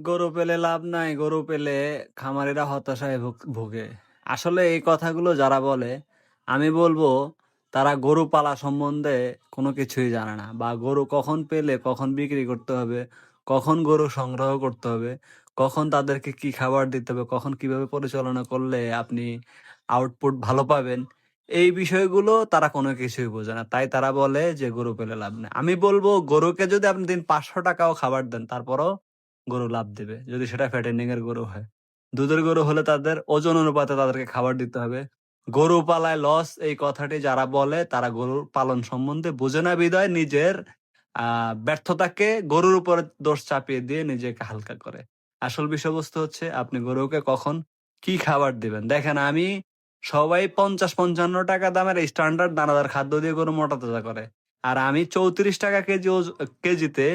গরু পেলে লাভ নাই, গরু পেলে খামারিরা হতাশায় ভোগে। আসলে এই কথাগুলো যারা বলে, আমি বলবো তারা গরু পালা সম্বন্ধে কোনো কিছুই জানে না। বা গরু কখন পেলে কখন বিক্রি করতে হবে, কখন গরু সংগ্রহ করতে হবে, কখন তাদেরকে কি খাবার দিতে হবে, কখন কিভাবে পরিচালনা করলে আপনি আউটপুট ভালো পাবেন। এই বিষয়গুলো তারা কোনো কিছুই বোঝে না। তাই তারা বলে যে গরু পেলে লাভ নেই। আমি বলবো গরুকে যদি আপনি দিন ৳৫০০ ও খাবার দেন তারপরও গরু লাভ দিবে। যদি সেটা ফ্যাটেনিং এর গরু হয়। দুধের গরু হলে তাদের ওজন অনুপাতে তাদেরকে খাবার দিতে হবে। গরু পালায় লস এই কথাটি যারা বলে তারা গরুর পালন সম্বন্ধে বোঝে না বিধায় নিজের আ ব্যর্থতাকে গরুর উপরে দোষ চাপিয়ে দিয়ে নিজেকে হালকা করে। আসল বিষয়বস্তু হচ্ছে আপনি গরুকে কখন কি খাবার দিবেন। দেখেন আমি সবাই ৳৫০-৫৫ দামের স্ট্যান্ডার্ড দানাদার খাদ্য দিয়ে গরু মোটা-তাজা করে। আর আমি ৳৩৪ কেজিতে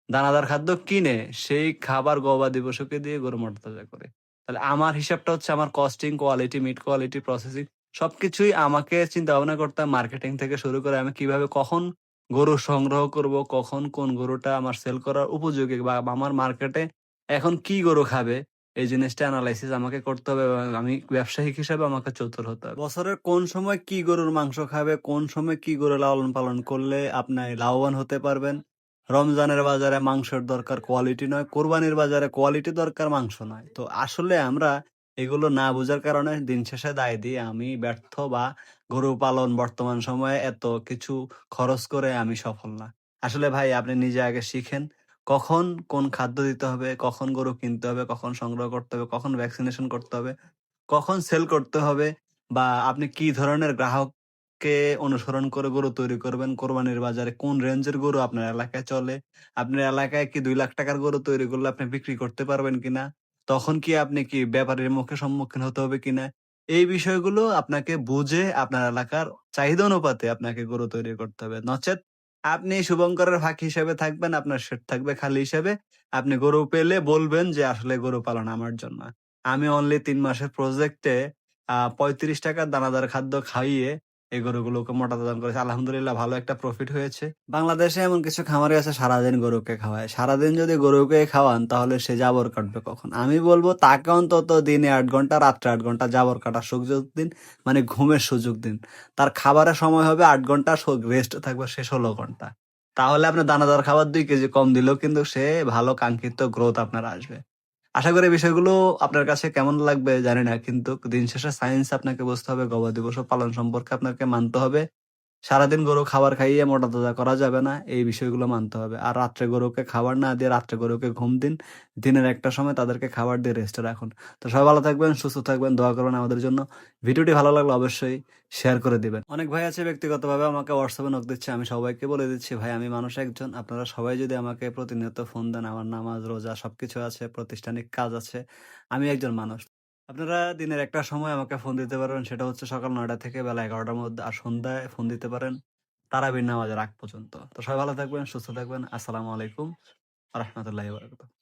দানাদার খাদ্য কিনে সেই খাবার গবাদি পশুকে দিয়ে গরু মোটা-তাজা করি। তাহলে আমার হিসাবটা হচ্ছে আমার costing, quality, meet quality, processing সবকিছুই আমাকে চিন্তা ভাবনা করতে হয় মার্কেটিং থেকে শুরু করে আমি কিভাবে কখন গরু সংগ্রহ করব, কখন কোন গরুটা আমার সেল করার উপযোগী বা আমার মার্কেটে এখন কি গরু খাবে এই জিনিসটা এনালাইসিস আমাকে করতে হবে এবং আমি ব্যবসায়িক হিসাবে আমাকে চতুর হতে হবে। বছরের কোন সময় কি গরুর মাংস খাবে, কোন সময় কি গরু লালন-পালন করলে আপনি লাভবান হতে পারবেন রমজানের বাজারে মাংসের দরকার কোয়ালিটি নয়, কোরবানির বাজারে কোয়ালিটি দরকার মাংস নয়। তো আসলে আমরা এগুলো না বুঝার কারণে দিন শেষে দায় দিই আমি ব্যর্থ বা গরু পালন বর্তমান সময়ে এত কিছু খরচ করে আমি সফল না। আসলে ভাই আপনি নিজে আগে শিখেন কখন কোন খাদ্য দিতে হবে, কখন গরু কিনতে হবে, কখন সংগ্রহ করতে হবে, কখন ভ্যাকসিনেশন করতে হবে, কখন সেল করতে হবে বা আপনি কি ধরনের গ্রাহককে অনুসরণ করে গরু তৈরি করবেন, কোরবানির বাজারে কোন রেঞ্জের গরু আপনার এলাকায় চলে, আপনার এলাকায় কি ৳২,০০,০০০ গরু তৈরি করলে আপনি বিক্রি করতে পারবেন কিনা? তখন কি আপনি কি ব্যাপারীর মুখে সম্মুখীন হতে হবে কিনা? এই বিষয়গুলো আপনাকে বুঝে আপনার এলাকার চাহিদা অনুপাতে আপনাকে গরু তৈরি করতে হবে। নচেৎ আপনি শুভঙ্করের ফাঁকি হিসেবে থাকবেন, আপনার শেড থাকবে খালি হিসেবে। আপনি গরু পেলে বলবেন যে আসলে গরু পালন আমার জন্য। আমি অনলি ৩ মাসের প্রজেক্টে ৳৩৫ দানাদার খাদ্য খাইয়ে এই গরুগুলোকে মোটা-তাজা করেছি। আলহামদুলিল্লাহ ভালো একটা প্রফিট হয়েছে। বাংলাদেশে এমন কিছু খামারি আছে সারাদিন গরুকে খাওয়ায়। সারাদিন যদি গরুকে খাওয়ান তাহলে সে জাবর কাটবে কখন? আমি বলব তাকে অন্তত দিনে ৮ ঘন্টা, রাত্রে ৮ ঘন্টা জাবর কাটার সুযোগ দিন। মানে ঘুমের সুযোগ দিন। তার খাবারের সময় হবে ৮ ঘন্টা, রেস্ট থাকবে সে ১৬ ঘন্টা। তাহলে আপনার দানাদার খাবার ২ কেজি কম দিলেও কিন্তু সে ভালো কাঙ্ক্ষিত গ্রোথ আপনার আসবে। আশা করি বিষয়গুলো আপনার কাছে কেমন লাগবে জানি না। কিন্তু দিন শেষে সায়েন্স আপনাকে বুঝতে হবে, গবাদি পশু পালন সম্পর্কে আপনাকে মানতে হবে। সারাদিন গরু খাবার খাইয়ে মোটা-তাজা করা যাবে না। এই বিষয়গুলো মানতে হবে। আর রাত্রে গরুকে খাবার না দিয়ে রাত্রে গরুকে ঘুম দিন। দিনের একটা সময় তাদেরকে খাবার দিয়ে রেস্টে রাখুন। তো সবাই ভালো থাকবেন, সুস্থ থাকবেন, দোয়া করবেন আমাদের জন্য। ভিডিওটি ভালো লাগলে অবশ্যই শেয়ার করে দিবেন। অনেক ভাই আছে ব্যক্তিগতভাবে আমাকে WhatsApp এ নক দিচ্ছে। আমি সবাইকে বলে দিচ্ছি, ভাই আমি মানুষ একজন। আপনারা সবাই যদি আমাকে প্রতিনিয়ত ফোন দেন, আমার নামাজ, রোজা সবকিছু আছে, প্রাতিষ্ঠানিক কাজ আছে। আমি একজন মানুষ। আপনারা দিনের একটা সময় আমাকে ফোন দিতে পারবেন। সেটা হচ্ছে সকাল ৯টা থেকে বেলা ১১টার মধ্যে। আর সন্ধ্যায় ফোন দিতে পারেন তারাবির নামাজের আগ পর্যন্ত। তো সবাই ভালো থাকবেন, সুস্থ থাকবেন। আসসালামু আলাইকুম ওয়া রাহমাতুল্লাহি ওয়া বারাকাতুহু।